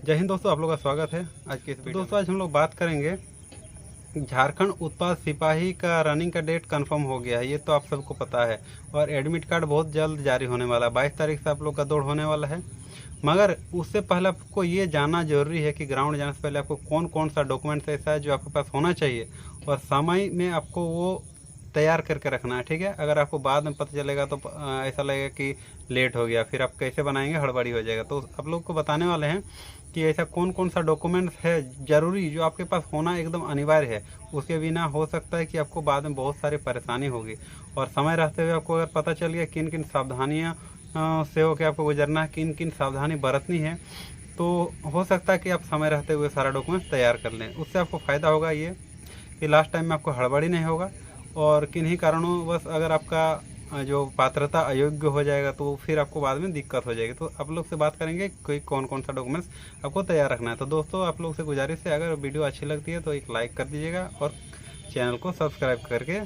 जय हिंद दोस्तों, आप लोगों का स्वागत है आज के इस वीडियो दोस्तों। आज हम लोग बात करेंगे झारखंड उत्पाद सिपाही का रनिंग का डेट कंफर्म हो गया है, ये तो आप सबको पता है। और एडमिट कार्ड बहुत जल्द जारी होने वाला है, 22 तारीख से आप लोग का दौड़ होने वाला है। मगर उससे पहले आपको ये जानना जरूरी है कि ग्राउंड जाने से पहले आपको कौन कौन सा डॉक्यूमेंट्स ऐसा है जो आपके पास होना चाहिए और समय में आपको वो तैयार करके रखना है, ठीक है। अगर आपको बाद में पता चलेगा तो ऐसा लगेगा कि लेट हो गया, फिर आप कैसे बनाएंगे, हड़बड़ी हो जाएगा। तो आप लोग को बताने वाले हैं कि ऐसा कौन कौन सा डॉक्यूमेंट्स है जरूरी जो आपके पास होना एकदम अनिवार्य है। उसके बिना हो सकता है कि आपको बाद में बहुत सारी परेशानी होगी। और समय रहते हुए आपको अगर पता चल गया किन किन सावधानियाँ से होकर आपको गुजरना है, किन किन सावधानी बरतनी है, तो हो सकता है कि आप समय रहते हुए सारा डॉक्यूमेंट्स तैयार कर लें। उससे आपको फ़ायदा होगा ये कि लास्ट टाइम में आपको हड़बड़ी नहीं होगा और किन्हीं कारणों बस अगर आपका जो पात्रता अयोग्य हो जाएगा तो फिर आपको बाद में दिक्कत हो जाएगी। तो आप लोग से बात करेंगे कोई कौन कौन सा डॉक्यूमेंट्स आपको तैयार रखना है। तो दोस्तों, आप लोग से गुजारिश है, अगर वीडियो अच्छी लगती है तो एक लाइक कर दीजिएगा और चैनल को सब्सक्राइब करके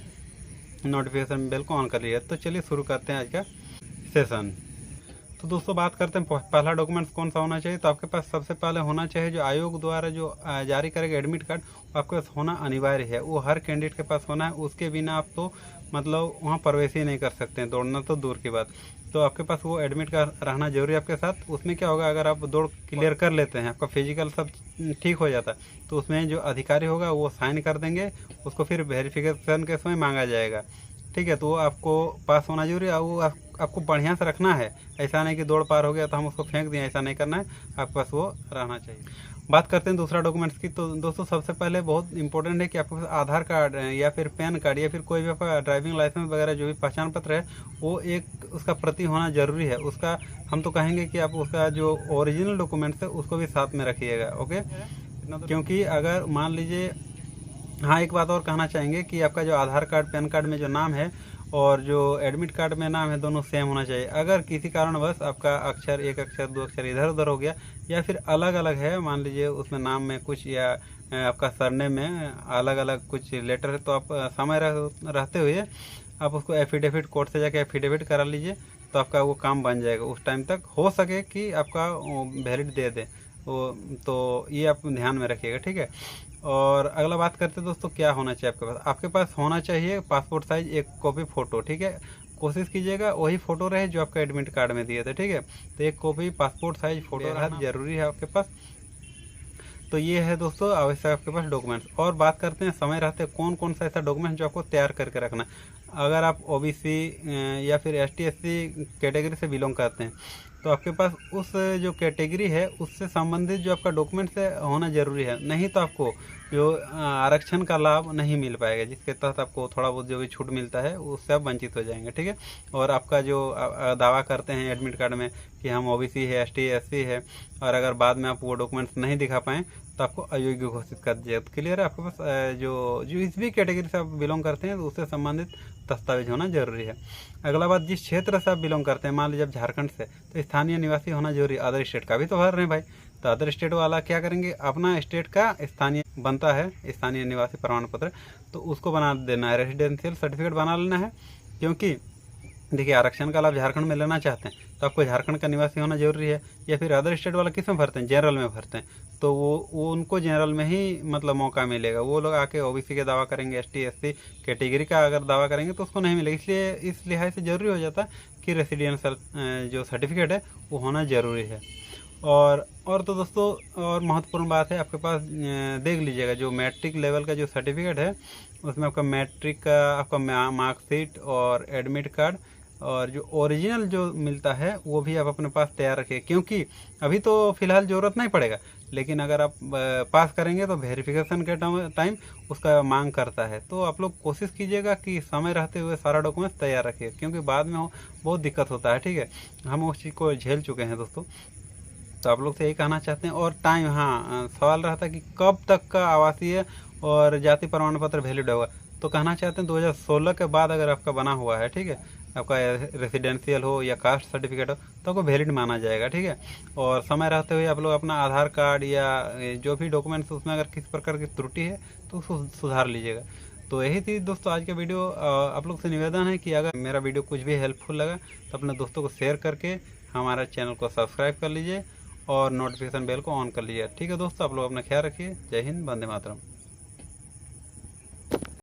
नोटिफिकेशन बेल को ऑन कर लीजिए। तो चलिए शुरू करते हैं आज का सेशन। तो दोस्तों, बात करते हैं पहला डॉक्यूमेंट्स कौन सा होना चाहिए। तो आपके पास सबसे पहले होना चाहिए जो आयोग द्वारा जो जारी करेगा एडमिट कार्ड, आपके पास होना अनिवार्य है। वो हर कैंडिडेट के पास होना है, उसके बिना आप तो मतलब वहाँ प्रवेश ही नहीं कर सकते हैं, दौड़ना तो दूर की बात। तो आपके पास वो एडमिट कार्ड रहना जरूरी है आपके साथ। उसमें क्या होगा, अगर आप दौड़ क्लियर कर लेते हैं, आपका फिजिकल सब ठीक हो जाता है, तो उसमें जो अधिकारी होगा वो साइन कर देंगे, उसको फिर वेरिफिकेशन के समय मांगा जाएगा, ठीक है। तो वो आपको पास होना जरूरी है। वो आपको बढ़िया से रखना है, ऐसा नहीं कि दौड़ पार हो गया तो हम उसको फेंक दिए, ऐसा नहीं करना है, आपके पास वो रहना चाहिए। बात करते हैं दूसरा डॉक्यूमेंट्स की। तो दोस्तों, सबसे पहले बहुत इंपॉर्टेंट है कि आपके पास आधार कार्ड या फिर पैन कार्ड या फिर कोई भी आपका ड्राइविंग लाइसेंस वगैरह जो भी पहचान पत्र है, वो एक उसका प्रति होना जरूरी है। उसका हम तो कहेंगे कि आप उसका जो ओरिजिनल डॉक्यूमेंट्स है उसको भी साथ में रखिएगा, ओके। क्योंकि अगर मान लीजिए, हाँ, एक बात और कहना चाहेंगे कि आपका जो आधार कार्ड पैन कार्ड में जो नाम है और जो एडमिट कार्ड में नाम है, दोनों सेम होना चाहिए। अगर किसी कारणवश आपका अक्षर, एक अक्षर, दो अक्षर इधर उधर हो गया या फिर अलग अलग है, मान लीजिए उसमें नाम में कुछ या आपका सरनेम में अलग अलग कुछ लेटर है, तो आप समय रहते हुए आप उसको एफिडेविट कोर्ट से जाके एफिडेविट करा लीजिए, तो आपका वो काम बन जाएगा। उस टाइम तक हो सके कि आपका वैलिड दे दे वो, तो ये आप ध्यान में रखिएगा, ठीक है। और अगला बात करते हैं दोस्तों, क्या होना चाहिए आपके पास होना चाहिए पासपोर्ट साइज एक कॉपी फ़ोटो, ठीक है। कोशिश कीजिएगा वही फ़ोटो रहे जो आपका एडमिट कार्ड में दिए थे, ठीक है। तो एक कॉपी पासपोर्ट साइज फ़ोटो रहना जरूरी है आपके पास। तो ये है दोस्तों आवश्यक आपके पास डॉक्यूमेंट्स। और बात करते हैं समय रहते कौन कौन सा ऐसा डॉक्यूमेंट जो आपको तैयार करके रखना है। अगर आप ओबीसी या फिर एसटी एससी कैटेगरी से बिलोंग करते हैं, तो आपके पास उस जो कैटेगरी है उससे संबंधित जो आपका डॉक्यूमेंट्स है होना जरूरी है। नहीं तो आपको जो आरक्षण का लाभ नहीं मिल पाएगा, जिसके तहत आपको थोड़ा बहुत जो भी छूट मिलता है उससे आप वंचित हो जाएंगे, ठीक है। और आपका जो दावा करते हैं एडमिट कार्ड में कि हम ओबीसी है, एसटी एससी है, और अगर बाद में आप वो डॉक्यूमेंट्स नहीं दिखा पाएँ तो आपको अयोग्य घोषित कर दिया। तो क्लियर है, आपके पास जो इस भी कैटेगरी से आप बिलोंग करते हैं तो उससे संबंधित दस्तावेज होना जरूरी है। अगला बात, जिस क्षेत्र से आप बिलोंग करते हैं, मान लीजिए आप झारखंड से, तो स्थानीय निवासी होना जरूरी है। अदर स्टेट का भी तो भर रहे हैं भाई, तो अदर स्टेट वाला क्या करेंगे, अपना स्टेट का स्थानीय बनता है स्थानीय निवासी प्रमाण पत्र, तो उसको बना देना है, रेजिडेंशियल सर्टिफिकेट बना लेना है। क्योंकि देखिए, आरक्षण का लाभ झारखंड में लेना चाहते हैं तो आपको झारखंड का निवासी होना जरूरी है। या फिर अदर स्टेट वाला किस में भरते हैं, जनरल में भरते हैं, तो वो उनको जनरल में ही मतलब मौका मिलेगा। वो लोग आके ओबीसी के दावा करेंगे, एसटी एससी कैटेगरी का अगर दावा करेंगे तो उसको नहीं मिलेगा। इसलिए इस लिहाज से जरूरी हो जाता है कि रेसिडेंशियल जो सर्टिफिकेट है वो होना जरूरी है। और तो दोस्तों, और महत्वपूर्ण बात है, आपके पास देख लीजिएगा जो मैट्रिक लेवल का जो सर्टिफिकेट है, उसमें आपका मैट्रिक का आपका मार्कशीट और एडमिट कार्ड और जो ओरिजिनल जो मिलता है वो भी आप अपने पास तैयार रखिए। क्योंकि अभी तो फिलहाल ज़रूरत नहीं पड़ेगा, लेकिन अगर आप पास करेंगे तो वेरिफिकेशन के टाइम उसका मांग करता है। तो आप लोग कोशिश कीजिएगा कि समय रहते हुए सारा डॉक्यूमेंट्स तैयार रखिए, क्योंकि बाद में बहुत दिक्कत होता है, ठीक है। हम उस चीज़ को झेल चुके हैं दोस्तों। तो आप लोग से यही कहना चाहते हैं। और टाइम, हाँ, सवाल रहा था कि कब तक का आवासीय और जाति प्रमाण पत्र वैलिड होगा। तो कहना चाहते हैं 2016 के बाद अगर आपका बना हुआ है, ठीक है, आपका रेसिडेंशियल हो या कास्ट सर्टिफिकेट हो, तो आपको वैलिड माना जाएगा, ठीक है। और समय रहते हुए आप लोग अपना आधार कार्ड या जो भी डॉक्यूमेंट्स उसमें अगर किसी प्रकार की त्रुटि है तो उसको सुधार लीजिएगा। तो यही थी दोस्तों आज का वीडियो। आप लोग से निवेदन है कि अगर मेरा वीडियो कुछ भी हेल्पफुल लगा तो अपने दोस्तों को शेयर करके हमारा चैनल को सब्सक्राइब कर लीजिए और नोटिफिकेशन बेल को ऑन कर लीजिए। ठीक है दोस्तों, आप लोग अपना ख्याल रखिए। जय हिंद, वंदे मातरम।